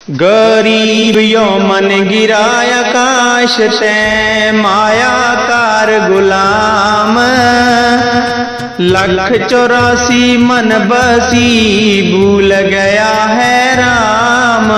गरीब यो मन गिराय आकाश से मायाकार गुलाम, 1,84 मन बसी भूल गया है राम।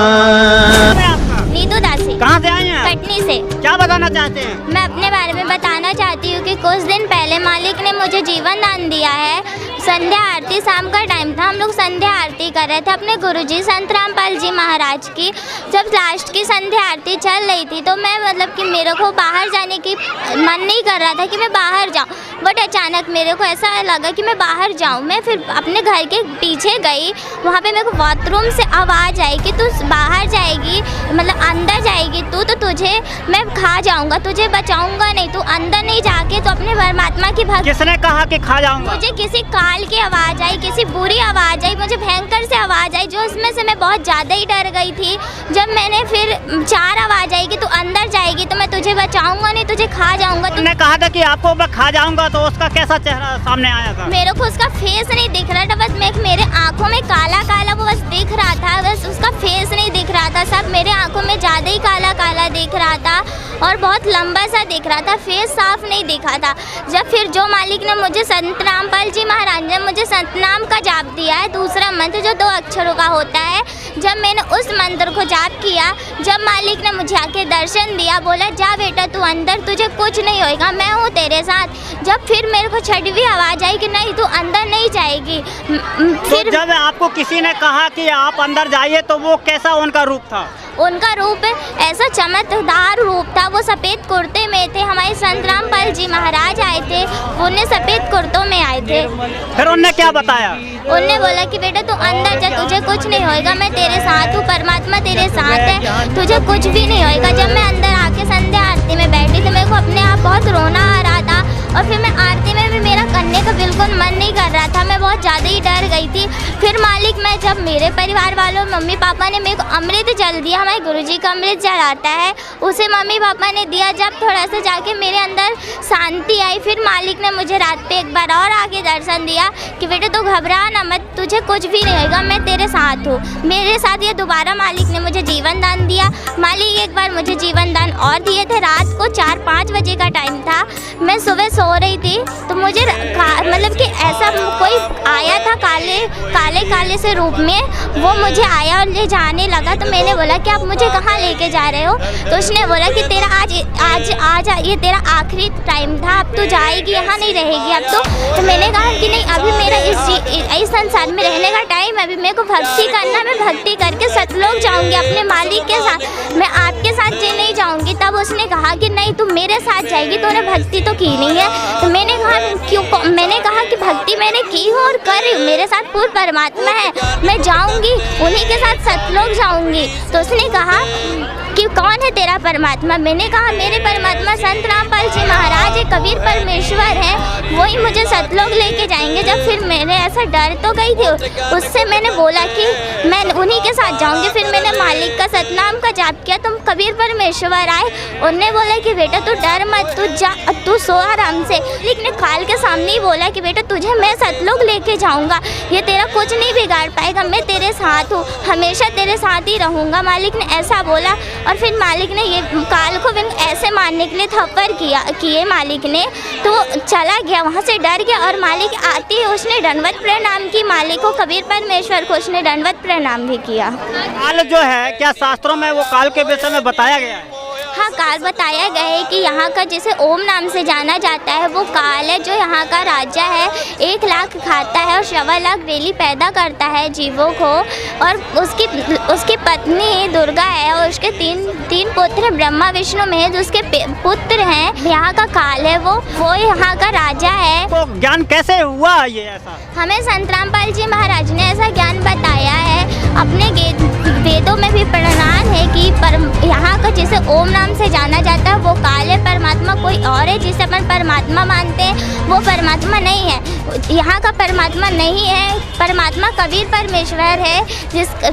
नीतू दासी। कहाँ से आए हैं? कटनी से। क्या बताना चाहते हैं? मैं अपने बारे में बताना चाहती हूँ कि कुछ दिन पहले मालिक ने मुझे जीवन दान दिया है। संध्या आरती शाम का टाइम था, हम लोग संध्या आरती कर रहे थे अपने गुरुजी संत रामपाल जी महाराज की। जब लास्ट की संध्या आरती चल रही थी तो मैं मतलब कि मेरे को बाहर जाने की मन नहीं कर रहा था कि मैं बाहर जाऊँ, बट अचानक मेरे को ऐसा लगा कि मैं बाहर जाऊँ। मैं फिर अपने घर के पीछे गई, वहाँ पे मेरे को बाथरूम से आवाज़ आई कि तू बाहर जाएगी, मतलब अंदर जाएगी तू तो तुझे मैं खा जाऊँगा, तुझे बचाऊँगा नहीं, तू अंदर नहीं जाके तो अपने परमात्मा की भक्ति। किसने कहा कि खा जाऊँगा? मुझे किसी काल की आवाज़ आई, किसी बुरी आवाज़ आई, मुझे भयंकर से आवाज़ आई जो उसमें से मैं बहुत ज़्यादा ही डर गई थी। जब मैंने फिर 4 आवाज़ आई कि तू अंदर जाएगी तो मैं तुझे बचाऊंगा नहीं, तुझे खा जाऊंगा। तुमने कहा था कि आपको मैं खा जाऊंगा, तो उसका कैसा चेहरा सामने आया था? मेरे को उसका फेस नहीं दिख रहा था, बस मेरे आंखों में काला काला वो बस दिख रहा था, बस उसका फेस नहीं दिख रहा था। सब मेरे आंखों में ज़्यादा ही काला काला दिख रहा था और बहुत लंबा सा दिख रहा था, फेस साफ नहीं दिखा था। जब फिर जो मालिक ने मुझे संत रामपाल जी महाराज ने मुझे सतनाम का जाप दिया है, दूसरा मंत्र जो 2 अक्षरों का होता है, जब मैंने उस मंत्र को जाप किया, जब मालिक ने मुझे आके दर्शन दिया, बोला जा बेटा तू अंदर, तुझे कुछ नहीं होएगा, मैं हूँ तेरे साथ। जब फिर मेरे को 6वीं आवाज़ आई कि नहीं तू अंदर नहीं जाएगी। फिर तो जब आपको किसी ने कहा कि आप अंदर जाइए तो वो कैसा उनका रूप था? उनका रूप ऐसा चमकदार रूप था, वो सफ़ेद कुर्ते में थे। हमारे संत रामपाल जी महाराज आए थे, उन्हें सफ़ेद कुर्तों में आए थे। फिर उन्होंने क्या बताया? उन्होंने बोला कि बेटा तू अंदर जा, तुझे कुछ नहीं होएगा, मैं तेरे साथ हूँ, परमात्मा तेरे साथ है, तुझे कुछ भी नहीं होएगा। जब मैं अंदर आके संध्या आरती में बैठी तो मेरे को अपने आप बहुत रोना आ रहा था और फिर मैं आरती में भी मेरा करने का बिल्कुल मन नहीं कर रहा था, मैं बहुत ज़्यादा ही डर गई थी। फिर मालिक मैं जब मेरे परिवार वालों मम्मी पापा ने मेरे को अमृत जल दिया, हमारे गुरुजी का अमृत जल आता है, उसे मम्मी पापा ने दिया। जब थोड़ा सा जाके मेरे अंदर शांति आई, फिर मालिक ने मुझे रात पे एक बार और आगे दर्शन दिया कि बेटा तू घबरा ना मत, तुझे कुछ भी नहीं होगा, मैं तेरे साथ हूँ। मेरे साथ ये दोबारा मालिक ने मुझे जीवन दान दिया। मालिक एक बार मुझे जीवन दान और दिए थे, रात को 4-5 बजे का टाइम था, मैं सुबह सो रही थी तो मुझे मतलब कि ऐसा कोई आया था काले से रूप में, वो मुझे आया और ले जाने लगा। तो मैंने बोला कि आप मुझे कहाँ लेके जा रहे हो? तो उसने बोला कि तेरा आज ये तेरा आखिरी टाइम था, अब तू जाएगी, यहाँ नहीं रहेगी अब तो मैंने कहा कि नहीं, अभी मेरा इस संसार में रहने का टाइम है, अभी मेरे को भक्ति करना, मैं भक्ति करके सतलोक जाऊँगी अपने मालिक के साथ, मैं आपके साथ नहीं जाऊँगी। तब उसने कहा कि नहीं तू मेरे साथ जाएगी, तूने भक्ति तो की नहीं है। तो मैंने कहा क्यों? मैंने कहा कि भक्ति मैंने की हो और कर रही हूँ, मेरे साथ पूर्ण परमात्मा है, मैं जाऊँगी उन्हीं के साथ सतलोक जाऊँगी। तो उसने कहा कि कौन है तेरा परमात्मा? मैंने कहा मेरे परमात्मा संत रामपाल जी महाराज है, कबीर परमेश्वर है, वही मुझे सतलोक लेके जाएंगे। जब फिर मैंने ऐसा डर तो गई थी, उससे मैंने बोला कि मैं उन्हीं के साथ जाऊंगी। फिर मैंने मालिक का सतनाम का जाप किया, तुम कबीर परमेश्वर आए, उन्होंने बोला कि बेटा तू डर मत, तू जा, तू सो आराम से। मालिक ने काल के सामने ही बोला कि बेटा तुझे मैं सतलोक लेके जाऊँगा, ये तेरा कुछ नहीं बिगाड़ पाएगा, मैं तेरे साथ हूँ, हमेशा तेरे साथ ही रहूँगा। मालिक ने ऐसा बोला और फिर मालिक ने ये काल को ऐसे मारने के लिए थप्पड़ किए मालिक ने, तो चला गया, वहाँ से डर गया। और मालिक आती है उसने दंडवत प्रणाम की, मालिक को कबीर परमेश्वर को उसने दंडवत प्रणाम भी किया। काल जो है क्या शास्त्रों में वो काल के विषय में बताया गया है? हाँ, काल बताया गया है कि यहाँ का जिसे ओम नाम से जाना जाता है वो काल है, जो यहाँ का राजा है, 1 लाख खाता है और 1.25 लाख डेली पैदा करता है जीवों को। और उसकी पत्नी दुर्गा है और उसके तीन पुत्र ब्रह्मा विष्णु महेश उसके पुत्र हैं। यहाँ का काल है वो यहाँ का राजा है। तो ज्ञान कैसे हुआ ये ऐसा? हमें संत रामपाल जी महाराज ने ऐसा ज्ञान बताया है, अपने वेदों में भी प्रमाण है कि यहाँ का जिसे ओम नाम से जाना जाता है वो काले परमात्मा कोई और है, जिसे अपन परमात्मा मानते हैं वो परमात्मा नहीं है। यहाँ का परमात्मा नहीं है, परमात्मा कबीर परमेश्वर है,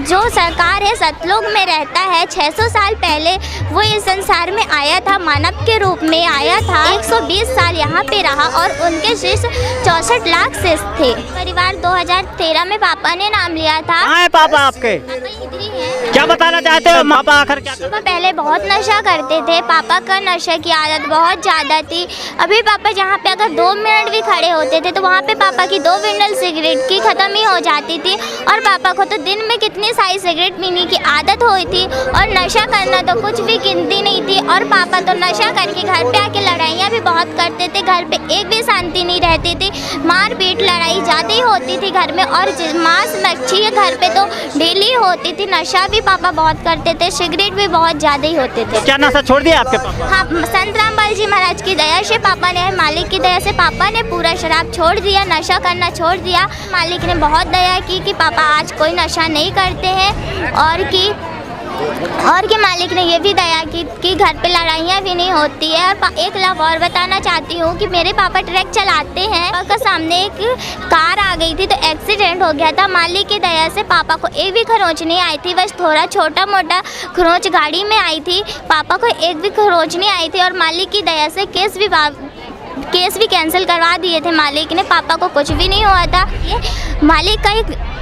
जो सरकार है सतलोक में रहता है। 600 साल पहले वो इस संसार में आया था, मानव के रूप में आया था। 120 साल यहाँ पे रहा और उनके शिष्य 64 लाख शिष्य थे। परिवार 2013 में पापा ने नाम लिया था। कहाँ है पापा आपके? पापा इधर ही हैं। क्या बताना चाहते हो पापा आखिर क्या? पापा पहले बहुत नशा करते थे, पापा का नशे की आदत बहुत ज़्यादा थी। अभी पापा जहाँ पे अगर 2 मिनट भी खड़े होते थे तो वहाँ पे पापा की 2 विंडल सिगरेट की ख़त्म ही हो जाती थी। और पापा को तो दिन में कितनी सारी सिगरेट पीने की आदत हुई थी और नशा करना तो कुछ भी गिनती नहीं थी। और पापा तो नशा करके घर पे आके लड़ाइयाँ भी बहुत करते थे, घर पे एक भी शांति नहीं रहती थी, मार पीट लड़ाई ज़्यादा ही होती थी घर में। और मांस मच्छी घर पे तो डेली होती थी। नशा भी पापा बहुत करते थे, सिगरेट भी बहुत ज़्यादा ही होते थे। क्या नशा छोड़ दिया आपके पापा? हाँ, संत रामपाल जी महाराज की दया से पापा ने, मालिक की दया से पापा ने पूरा शराब छोड़ दिया, नशा करना छोड़ दिया। मालिक ने बहुत दया की कि पापा आज कोई नशा नहीं करते हैं। और कि मालिक ने ये भी दया की कि घर पे लड़ाइयाँ भी नहीं होती है। और एक लाभ और बताना चाहती हूँ कि मेरे पापा ट्रक चलाते हैं, पापा का सामने एक कार आ गई थी तो एक्सीडेंट हो गया था। मालिक की दया से पापा को एक भी खरोंच नहीं आई थी, बस थोड़ा छोटा मोटा खरोंच गाड़ी में आई थी, पापा को एक भी खरोंच नहीं आई थी। और मालिक की दया से केस भी कैंसिल करवा दिए थे मालिक ने, पापा को कुछ भी नहीं हुआ था। ये मालिक का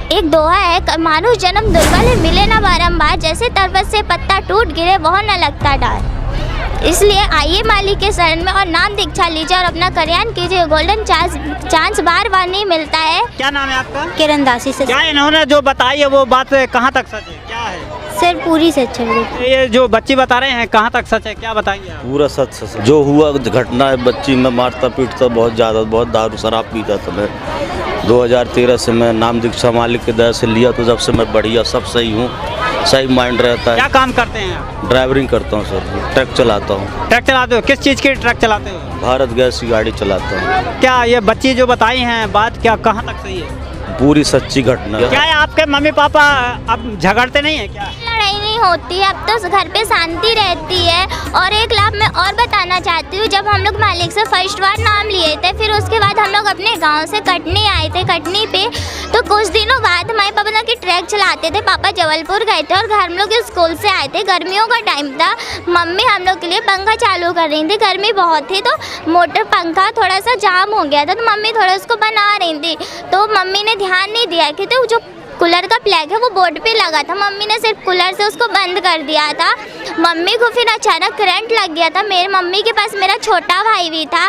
एक दोहा है, मानुष जन्म दुर्बल है मिले ना बारंबार, जैसे पर्वत से पत्ता टूट गिरे वह न लगता डार। इसलिए आइए मालिक के शरण में और नाम दीक्षा लीजिए और अपना कल्याण कीजिए। गोल्डन चांस बार बार नहीं मिलता है। क्या नाम है आपका? किरण दासी से। क्या इन्होंने जो बताई है वो बात कहाँ तक सच है, क्या है? सर पूरी सच है। ये जो बच्ची बता रहे हैं कहाँ तक सच है, क्या बताएंगे आप? पूरा सच जो हुआ घटना है। बच्ची में मारता पीटता बहुत ज़्यादा, बहुत दारू शराब पीता था मैं। 2013 से मैं नाम दीक्षा मालिक की दया से लिया, तो जब से मैं बढ़िया सब सही हूँ, सही माइंड रहता है। क्या काम करते हैं आप? ड्राइवरिंग करता हूँ सर, ट्रक चलाता हूँ। ट्रक चलाते हो? किस चीज़ की ट्रक चलाते हो? भारत गैस की गाड़ी चलाता हूँ। क्या ये बच्ची जो बताई हैं बात क्या कहाँ तक सही है? पूरी सच्ची घटना। क्या है आपके मम्मी पापा अब झगड़ते नहीं है क्या? लड़ाई नहीं होती, अब तो घर पे शांति रहती है। और एक लाभ मैं और बताना चाहती हूँ, जब हम लोग मालिक से फर्स्ट बार नाम लिए थे, फिर उसके बाद हम लोग अपने गांव से कटनी आए थे। कटनी पे तो कुछ दिनों बाद हमारे पापा ना कि ट्रक चलाते थे, पापा जबलपुर गए थे और हम लोग स्कूल से आए थे। गर्मियों का टाइम था, मम्मी हम लोग के लिए पंखा चालू कर रही थी, गर्मी बहुत थी तो मोटर पंखा थोड़ा सा जाम हो गया था, तो मम्मी थोड़ा उसको बना रही थी। तो मम्मी ने ध्यान नहीं दिया कि तो जो कूलर का प्लग है वो बोर्ड पे लगा था, मम्मी ने सिर्फ कूलर से उसको बंद कर दिया था। मम्मी को फिर अचानक करंट लग गया था। मेरे मम्मी के पास मेरा छोटा भाई भी था,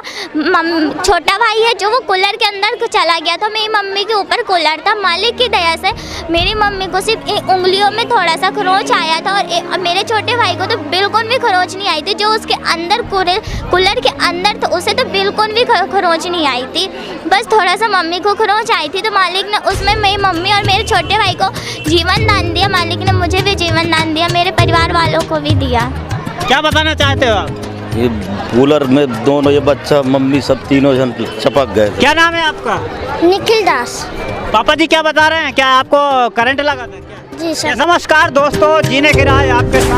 छोटा भाई है जो वो कूलर के अंदर चला गया था। मेरी मम्मी के ऊपर कूलर था। मालिक की दया से मेरी मम्मी को सिर्फ उंगलियों में थोड़ा सा खरोंच आया था और मेरे छोटे भाई को तो बिल्कुल भी खरोंच नहीं आई थी। जो उसके अंदर कूलर के अंदर था उसे तो बिल्कुल भी खरोंच नहीं आई थी, बस थोड़ा सा मम्मी को खरोंच आई थी। तो मालिक ने उसमें मेरी मम्मी और मेरे छोटे भाई को जीवन दान दिया। मालिक ने मुझे भी जीवन दान दिया, मेरे परिवार वालों को भी दिया। क्या बताना चाहते हो आप? ये कूलर में दोनों ये बच्चा मम्मी सब तीनों जन चपक गए। क्या नाम है आपका? निखिल दास। पापा जी क्या बता रहे हैं, क्या आपको करंट लगा था क्या? जी सर। नमस्कार दोस्तों, जीने की राह आपके साथ